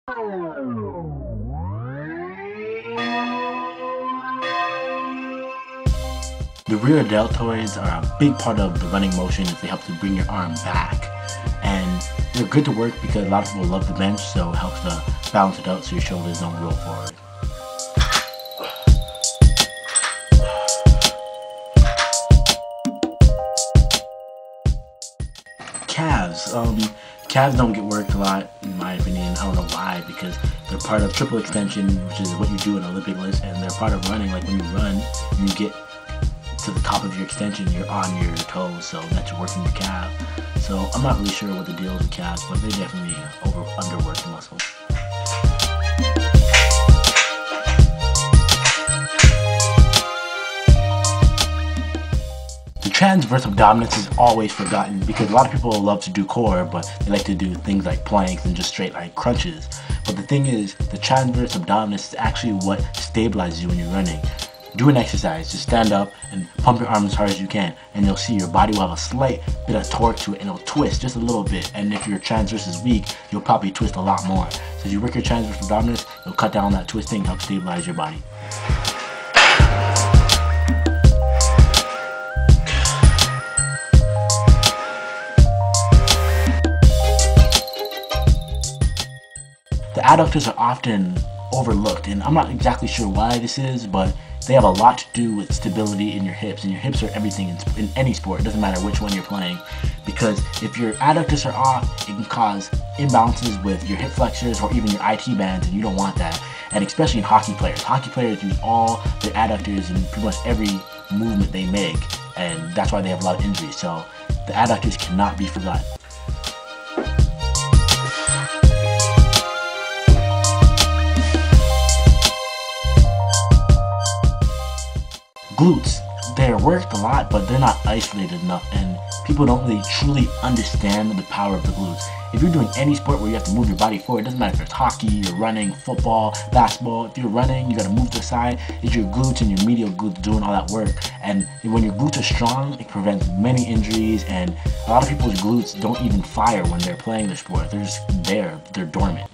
The rear deltoids are a big part of the running motion as they help to bring your arm back. And they're good to work because a lot of people love the bench, so it helps to balance it out so your shoulders don't roll forward. Calves. Calves don't get worked a lot, in my opinion. I don't know why, because they're part of triple extension, which is what you do in Olympic lifts, and they're part of running. Like when you run, you get to the top of your extension, you're on your toes, so that's working your calf. So I'm not really sure what the deal is with calves, but they're definitely underworked muscles. The transverse abdominis is always forgotten because a lot of people love to do core, but they like to do things like planks and just straight like crunches. But the thing is, the transverse abdominis is actually what stabilizes you when you're running. Do an exercise, just stand up and pump your arm as hard as you can, and you'll see your body will have a slight bit of torque to it, and it'll twist just a little bit. And if your transverse is weak, you'll probably twist a lot more. So as you work your transverse abdominis, you'll cut down on that twisting and help stabilize your body. The adductors are often overlooked, and I'm not exactly sure why this is, but they have a lot to do with stability in your hips, and your hips are everything in any sport. It doesn't matter which one you're playing, because if your adducters are off, it can cause imbalances with your hip flexors or even your IT bands, and you don't want that. And especially in hockey players. Hockey players use all their adductors in pretty much every movement they make, and that's why they have a lot of injuries. So the adductors cannot be forgotten. Glutes, they're worked a lot, but they're not isolated enough, and people don't really truly understand the power of the glutes. If you're doing any sport where you have to move your body forward, it doesn't matter if it's hockey, you're running, football, basketball. If you're running, you gotta move to the side. It's your glutes and your medial glutes doing all that work. And when your glutes are strong, it prevents many injuries, and a lot of people's glutes don't even fire when they're playing their sport. They're just there, they're dormant.